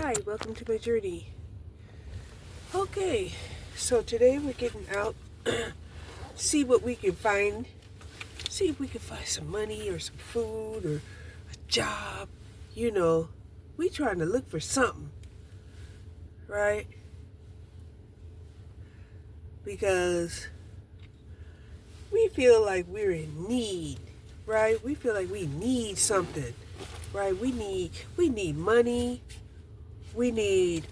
Hi, welcome to my journey. Okay, so today we're getting out, see what we can find, see if we can find some money or some food or a job. You know, we trying to look for something, right? Because we feel like we're in need, right? We feel like we need something, right? We need money. We need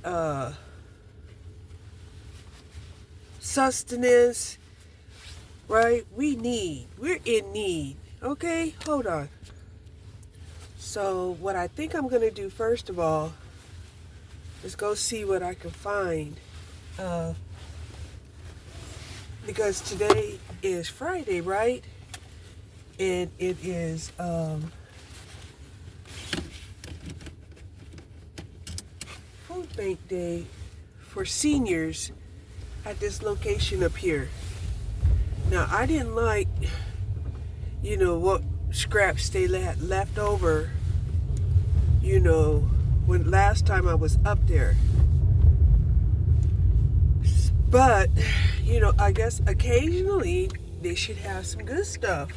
sustenance, right? We're in need. Okay, hold on. So what I think I'm gonna do first of all is go see what I can find, because today is Friday, right? And it is Food Bank Day for seniors at this location up here. Now, I didn't like, what scraps they left over, when last time I was up there. But, I guess occasionally they should have some good stuff,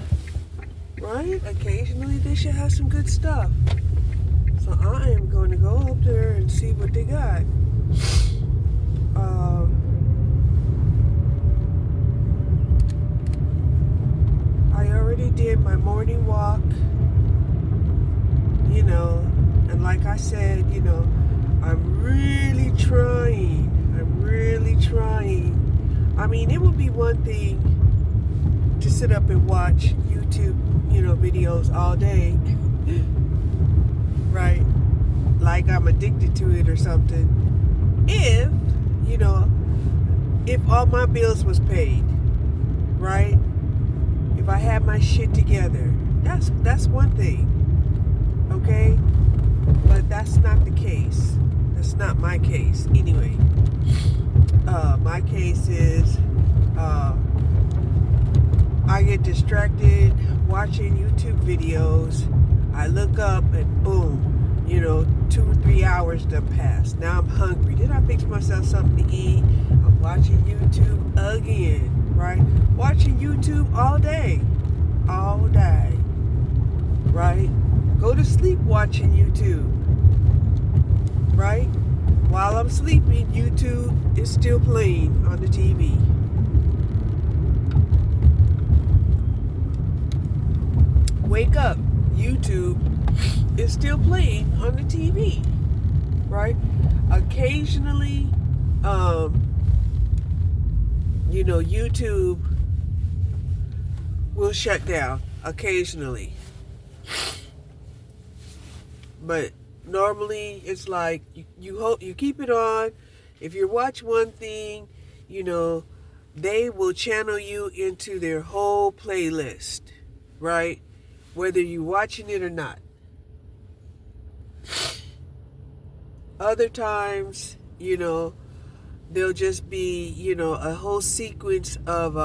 right? Occasionally they should have some good stuff. So I am going to go up there and see what they got. I already did my morning walk, and like I said, I'm really trying. I mean, it would be one thing to sit up and watch YouTube, videos all day, right? Like I'm addicted to it or something. If all my bills was paid, right? If I had my shit together, that's one thing, okay? But that's not the case. That's not my case anyway. My case is I get distracted watching YouTube videos. I look up and boom, 2 or 3 hours done passed. Now I'm hungry. Then I fix myself something to eat. I'm watching YouTube again, right? Watching YouTube all day, right? Go to sleep watching YouTube, right? While I'm sleeping, YouTube is still playing on the TV. Wake up, YouTube is still playing on the TV, right? Occasionally, YouTube will shut down occasionally. But normally it's like you keep it on. If you watch one thing, they will channel you into their whole playlist, right? Whether you're watching it or not. Other times, there'll just be, a whole sequence of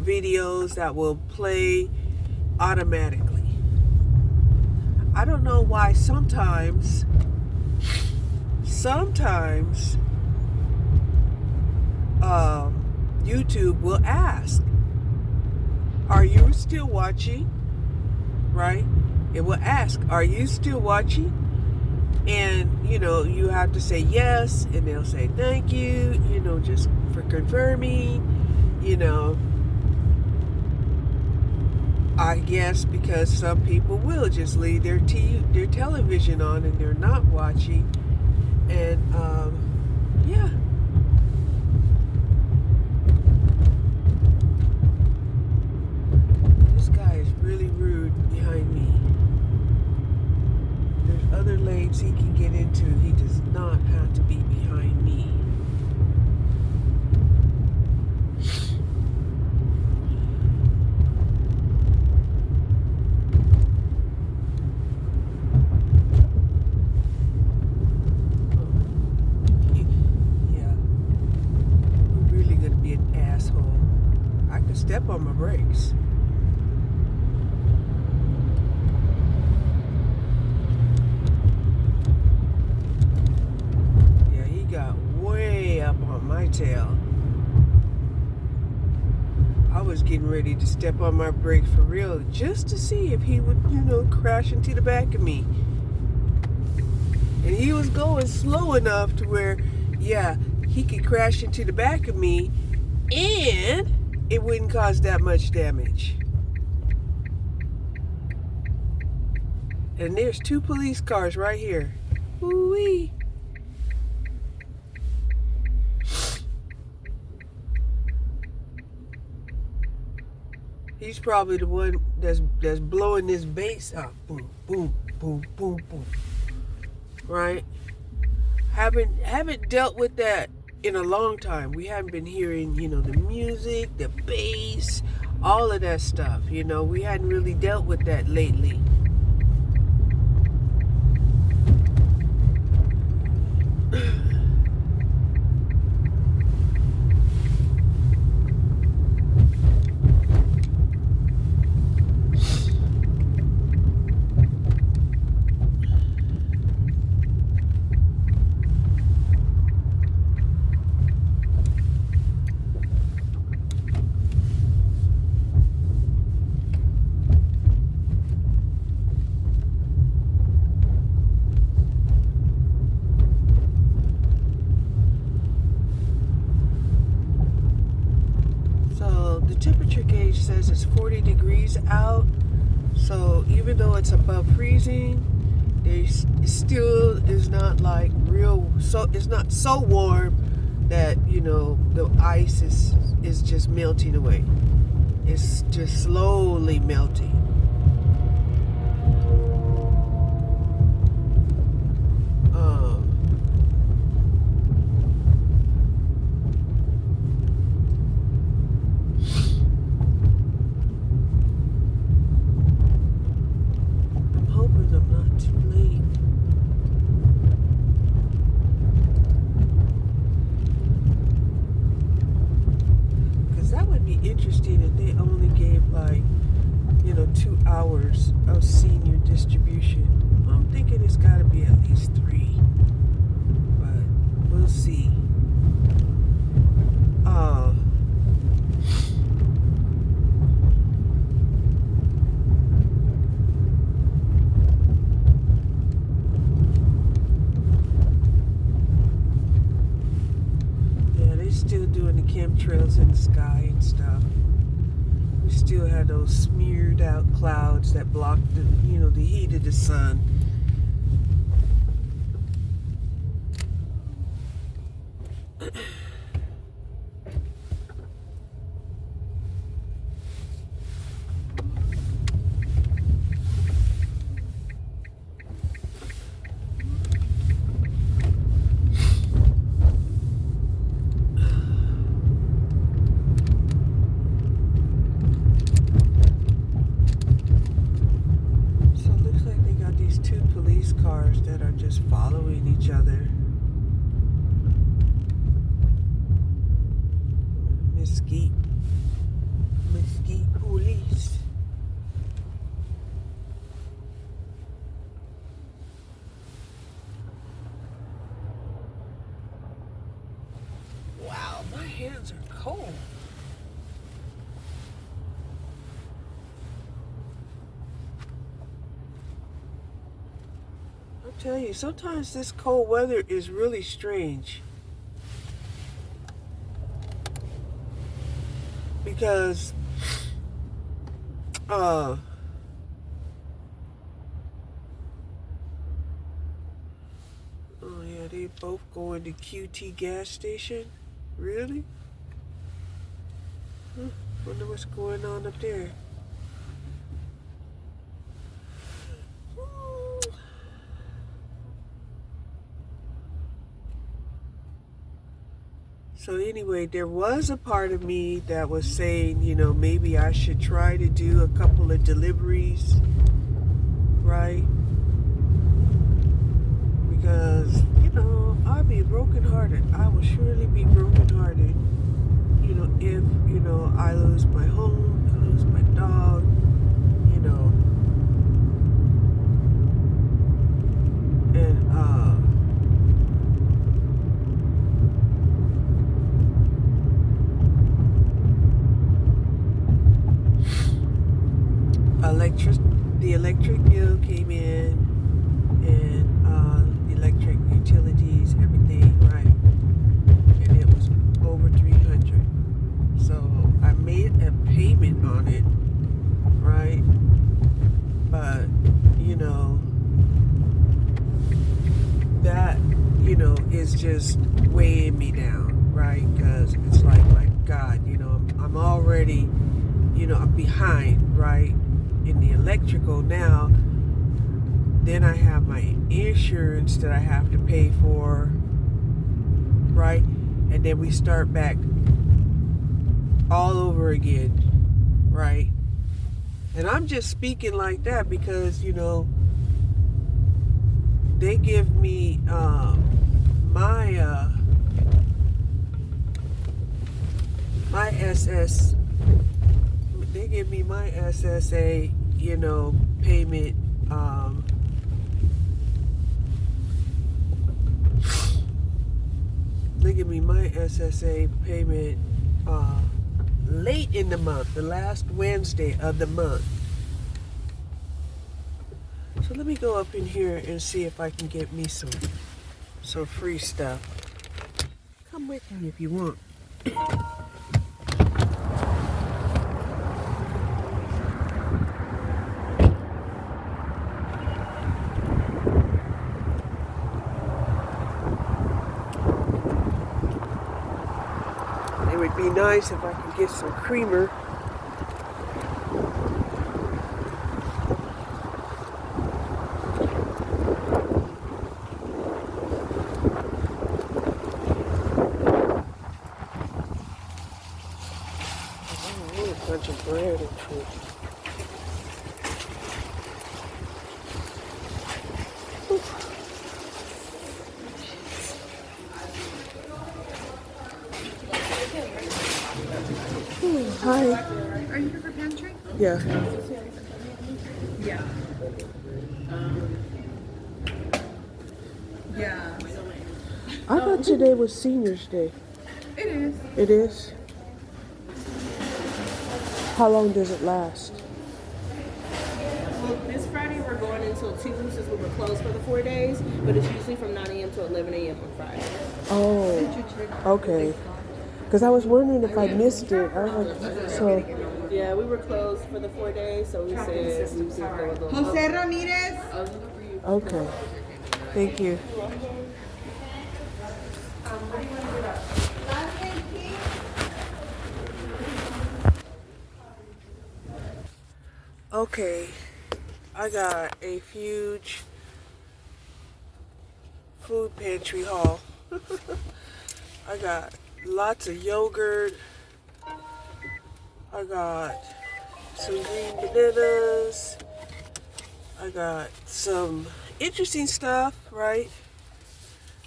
videos that will play automatically. I don't know why sometimes YouTube will ask, are you still watching? Right? It will ask, are you still watching? And, you have to say yes, and they'll say thank you, just for confirming, I guess because some people will just leave their television on and they're not watching. And, yeah. This guy is really rude behind me. There's other lanes he can get into. He does not have to be behind me. Step on my brakes. detail. I was getting ready to step on my brakes for real just to see if he would, crash into the back of me. And he was going slow enough to where, yeah, he could crash into the back of me and it wouldn't cause that much damage. And there's 2 police cars right here. Ooh-wee. He's probably the one that's blowing this bass up. Boom, boom, boom, boom, boom. Right? Haven't dealt with that in a long time. We haven't been hearing, the music, the bass, all of that stuff. We hadn't really dealt with that lately. Temperature gauge says it's 40 degrees out, so even though it's above freezing, it still is not like it's not so warm that the ice is just melting away. It's just slowly melting. Interesting if they only gave 2 hours of senior distribution. I'm thinking it's got to be at least 3, but we'll see. Still doing the chemtrails in the sky and stuff. We still had those smeared out clouds that block the heat of the sun. Cars that are just following each other. Mesquite police. Wow, my hands are cold. Tell you, sometimes this cold weather is really strange, because oh yeah, they both going to QT gas station. Really? Wonder what's going on up there. So anyway, there was a part of me that was saying, maybe I should try to do a couple of deliveries, right? Because, I'll be brokenhearted. I will surely be brokenhearted, if, I lose my home, I lose my dog, and, is just weighing me down, right? Because it's like, my God, I'm already, I'm behind, right? In the electrical now. Then I have my insurance that I have to pay for, right? And then we start back all over again, right? And I'm just speaking like that because, they give me my SS, they give me my SSA, payment, they give me my SSA payment late in the month, the last Wednesday of the month. So let me go up in here and see if I can get me some free stuff. Come with me if you want. It would be nice if I could get some creamer. A bunch of bread and shit. Hi. Are you here for pantry? Yeah. Yeah. Yeah. I thought today was Senior's Day. It is. It is? How long does it last? Well, this Friday we're going until 2 since we were closed for the 4 days, but it's usually from 9 a.m. to 11 a.m. on Friday. Oh, okay. Because I was wondering if I missed it. I was like, so. Yeah, we were closed for the 4 days, so we said we would go a little. Jose Ramirez. Okay. Thank you. Okay, I got a huge food pantry haul. I got lots of yogurt. I got some green bananas. I got some interesting stuff, right?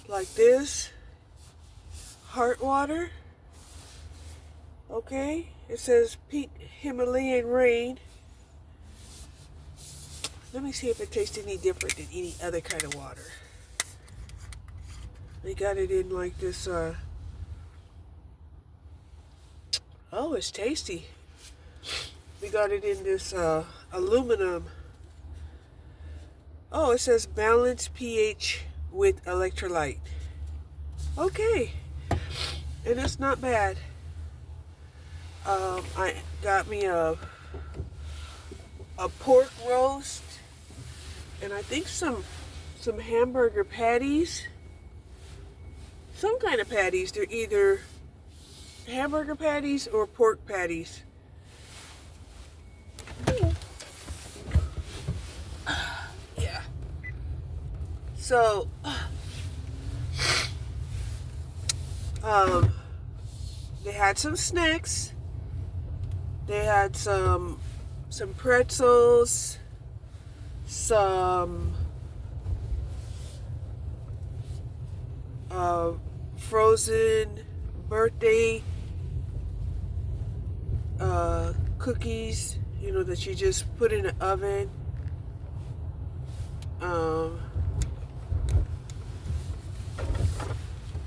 Like this. Heart water. Okay, it says Peak Himalayan Rain. Let me see if it tastes any different than any other kind of water. They got it in like this, oh, it's tasty. We got it in this aluminum. Oh, it says balanced pH with electrolyte. Okay, and it's not bad. I got me a pork roast, and I think some hamburger patties. Some kind of patties. They're either hamburger patties or pork patties. Yeah. So, they had some snacks. They had some pretzels, some frozen birthday cookies, that you just put in the oven.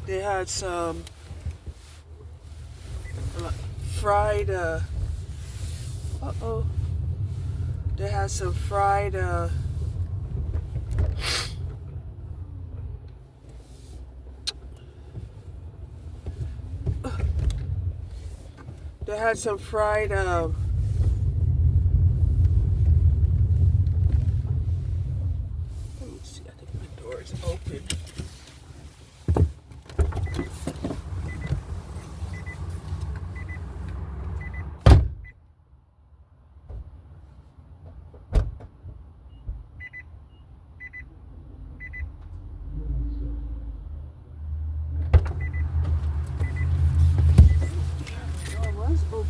They had some fried, they had some fried, they had some fried, let me see, I think my door is open.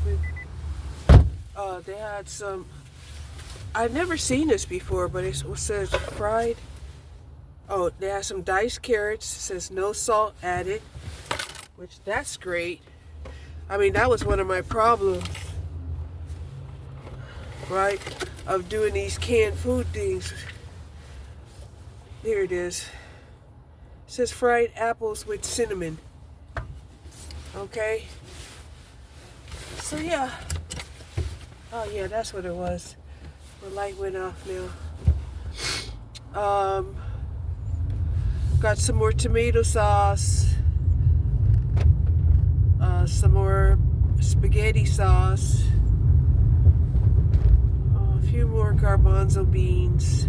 open. They had some. I've never seen this before, but it says fried. Oh, they had some diced carrots. It says no salt added, which that's great. I mean, that was one of my problems, right, of doing these canned food things. Here it is. It says fried apples with cinnamon. Okay. So yeah. Oh yeah, that's what it was. The light went off now. Got some more tomato sauce. Some more spaghetti sauce. A few more garbanzo beans.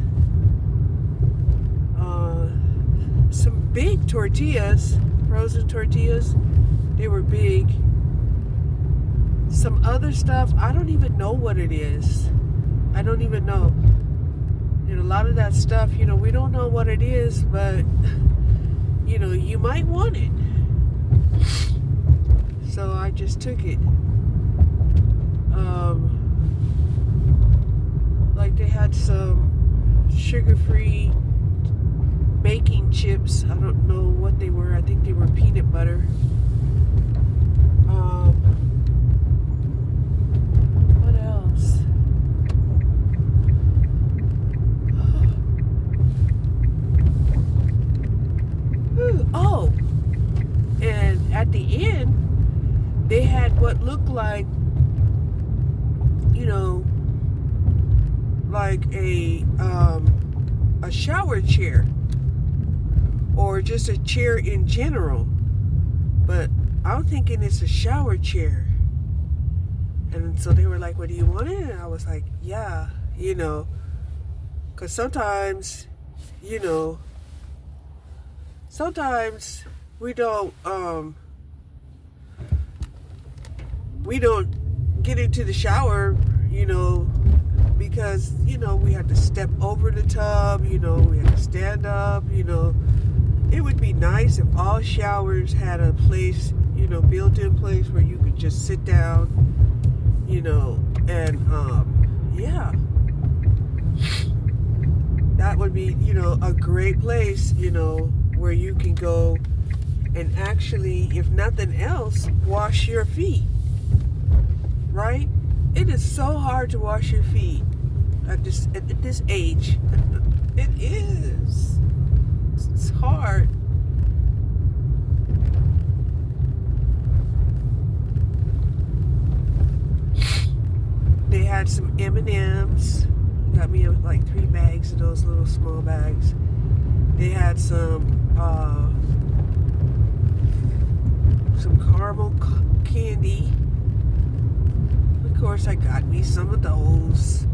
Some big tortillas, frozen tortillas. They were big. Some other stuff, I don't even know what it is. I don't even know. And a lot of that stuff, we don't know what it is, but, you might want it. So I just took it. Like they had some sugar-free baking chips. I don't know what they were. I think they were peanut butter. What else? Oh, and at the end, they had what looked like, like a shower chair, or just a chair in general. But I'm thinking it's a shower chair. And so they were like, "What do you want it?" And I was like, "Yeah, because sometimes we don't get into the shower, because we had to step over the tub, we had to stand up, It would be nice if all showers had a place, built-in place where you could just sit down, and yeah, that would be, a great place, where you can go and actually, if nothing else, wash your feet, right? It is so hard to wash your feet at this age. It is. It's hard. They had some M&Ms. Got me like 3 bags of those little small bags. They had some caramel candy. Of course, I got me some of those.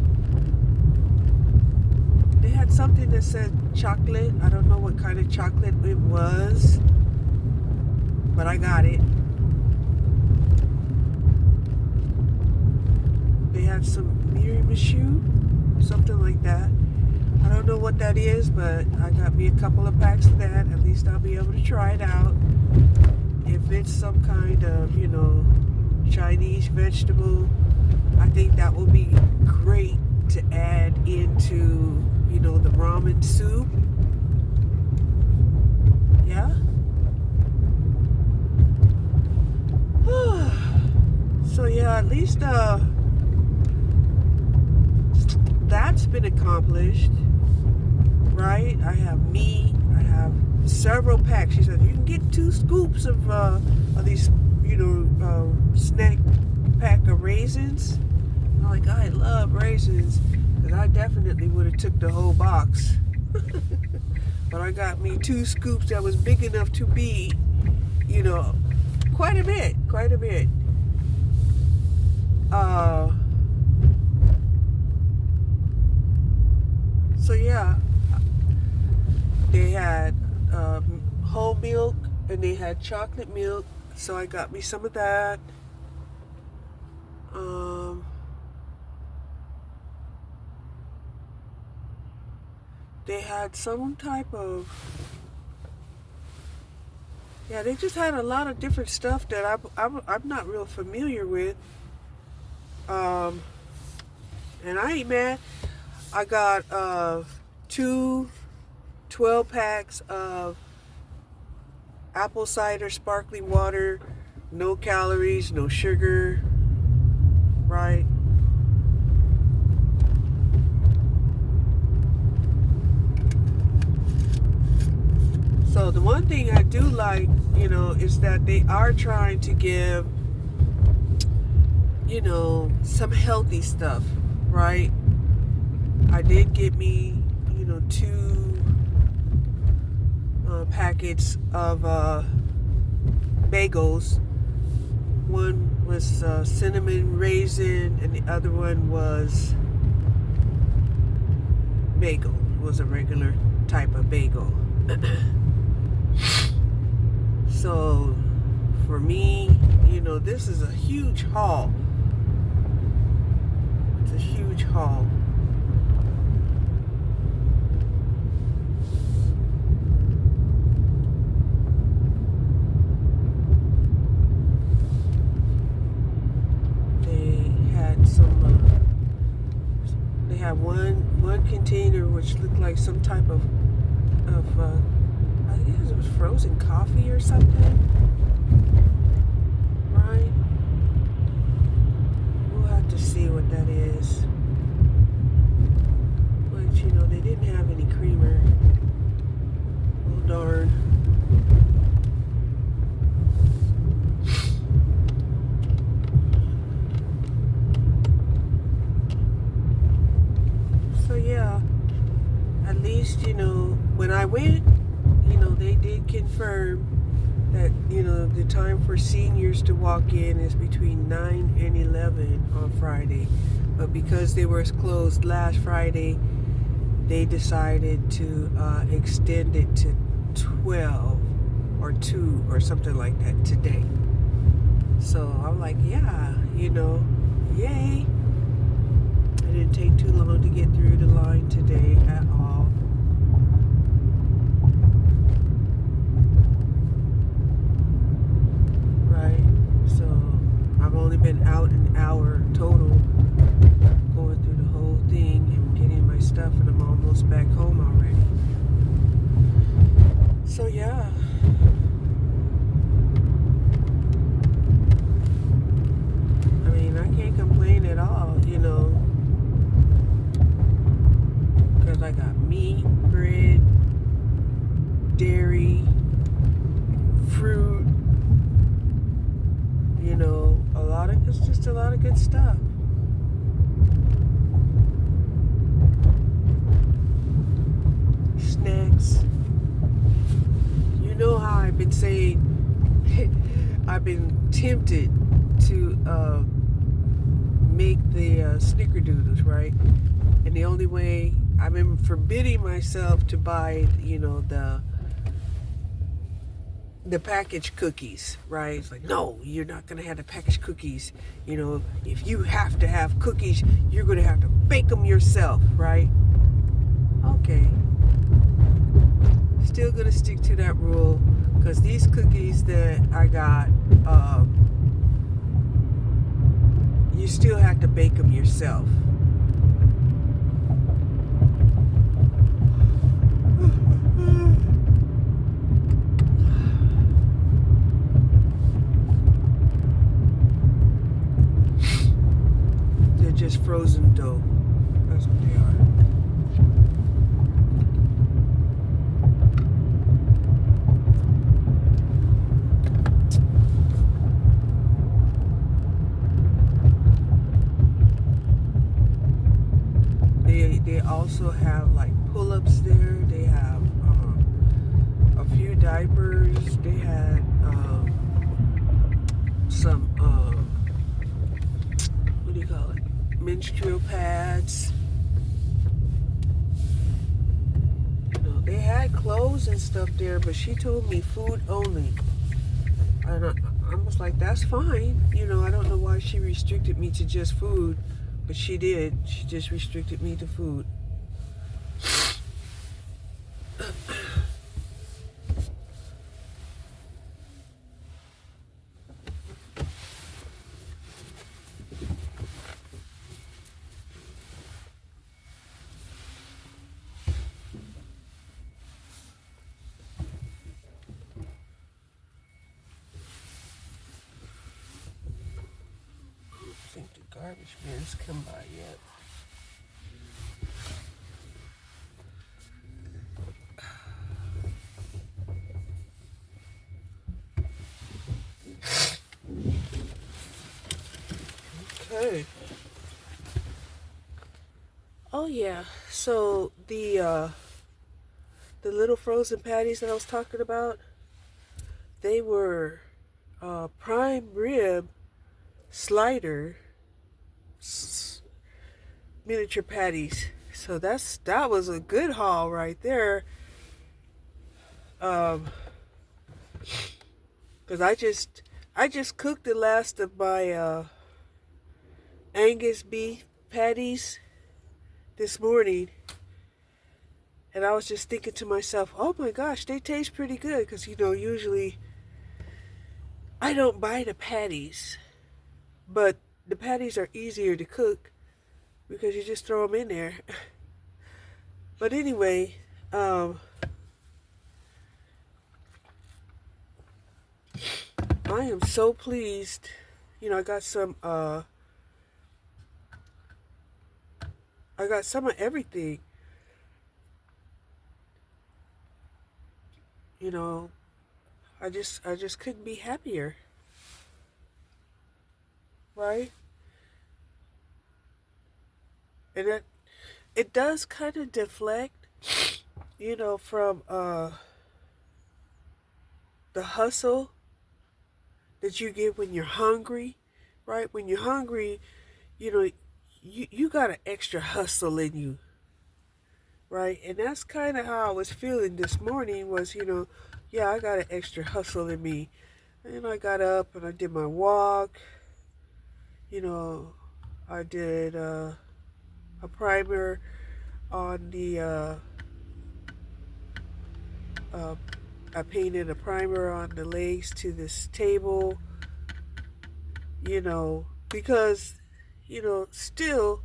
They had something that said chocolate. I don't know what kind of chocolate it was, but I got it. They had some tiramisu, something like that. I don't know what that is, but I got me a couple of packs of that. At least I'll be able to try it out. If it's some kind of, Chinese vegetable, I think that will be great to add into, the ramen soup. Yeah? So yeah, at least that's been accomplished, right? I have meat. I have several packs. She said you can get 2 scoops of these, snack pack of raisins. I'm like, I love raisins, because I definitely would have took the whole box. But I got me 2 scoops that was big enough to be, quite a bit. So yeah, they had whole milk and they had chocolate milk, so I got me some of that. They had some type of, they just had a lot of different stuff that I'm not real familiar with. And I ain't mad. I got two 12 packs of apple cider sparkling water, no calories, no sugar, right? So the one thing I do like, is that they are trying to give, some healthy stuff, right? I did get me, two packets of bagels. One was cinnamon raisin, and the other one was bagel. It was a regular type of bagel. So for me, this is a huge haul. It's a huge haul. They had one container which looked like some type of I guess it was frozen coffee or something, right? We'll have to see what that is. But they didn't have any creamer. Oh darn. So yeah, at least when I went, they did confirm that the time for seniors to walk in is between 9 and 11 on Friday, but because they were closed last Friday, they decided to extend it to 12 or 2 or something like that today. So I'm like, yeah, yay. It didn't take too long to get through the line today at all. Right? So I've only been out an hour total, going through the whole thing and getting my stuff, and I'm almost back home already. So yeah. I mean, I can't complain at all, because I got meat, bread, dairy, fruit, it's just a lot of good stuff. Snacks. You know how I've been saying, I've been tempted to make the snickerdoodles, right? And the only way, I've been forbidding myself to buy, the packaged cookies, right? It's like, no, you're not gonna have the packaged cookies. If you have to have cookies, you're gonna have to bake them yourself, right? Okay. Still gonna stick to that rule, because these cookies that I got, you still have to bake them yourself. They're just frozen dough. That's what they are. They also have like pull-ups there. They have a few diapers. They had some what do you call it? Menstrual pads. They had clothes and stuff there, but she told me food only. And I was like, that's fine. I don't know why she restricted me to just food. But she did. She just restricted me to food. garbage man's come by yet. Okay. Oh yeah. So the little frozen patties that I was talking about, they were prime rib slider miniature patties. So that was a good haul right there. Cause I just cooked the last of my Angus beef patties this morning, and I was just thinking to myself, oh my gosh, they taste pretty good. Cause usually I don't buy the patties, but the patties are easier to cook because you just throw them in there. But anyway, I am so pleased. I got some of everything. I just couldn't be happier, right? And it does kind of deflect, from the hustle that you get when you're hungry, right? When you're hungry, you got an extra hustle in you, right? And that's kind of how I was feeling this morning was, yeah, I got an extra hustle in me. And I got up and I did my walk. I did a primer on the, I painted a primer on the legs to this table, because, still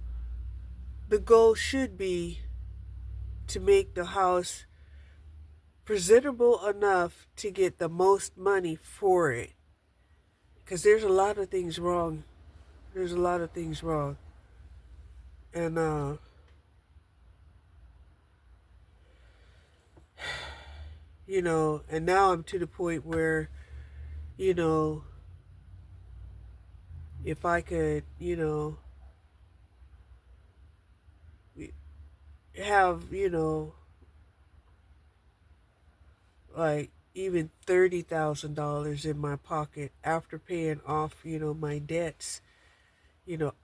the goal should be to make the house presentable enough to get the most money for it. Because there's a lot of things wrong. There's a lot of things wrong. And, and now I'm to the point where, if I could, have, like even $30,000 in my pocket after paying off, my debts,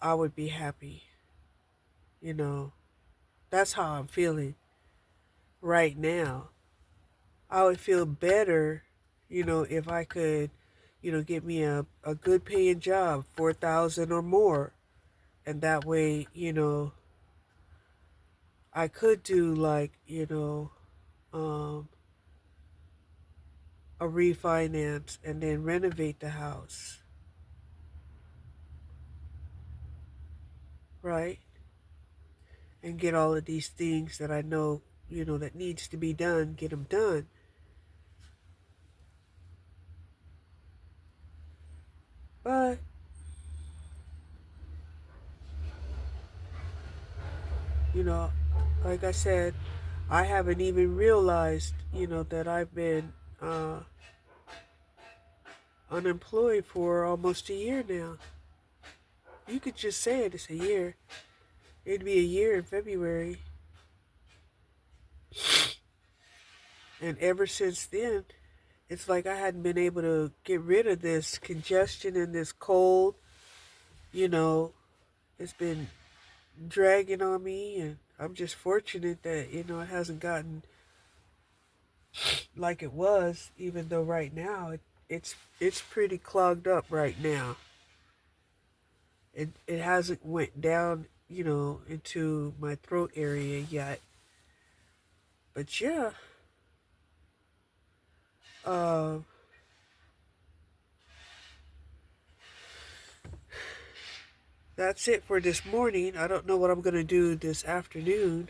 I would be happy. That's how I'm feeling right now. I would feel better, if I could, get me a good paying job, 4,000 or more. And that way, I could do like, a refinance and then renovate the house. Right? And get all of these things that I know, that needs to be done, get them done. But, like I said, I haven't even realized, that I've been unemployed for almost a year now. You could just say it, it's a year. It'd be a year in February. And ever since then, it's like I hadn't been able to get rid of this congestion and this cold. It's been dragging on me, and I'm just fortunate that, it hasn't gotten like it was, even though right now it's pretty clogged up right now. It hasn't went down, into my throat area yet. But yeah, that's it for this morning. I don't know what I'm going to do this afternoon.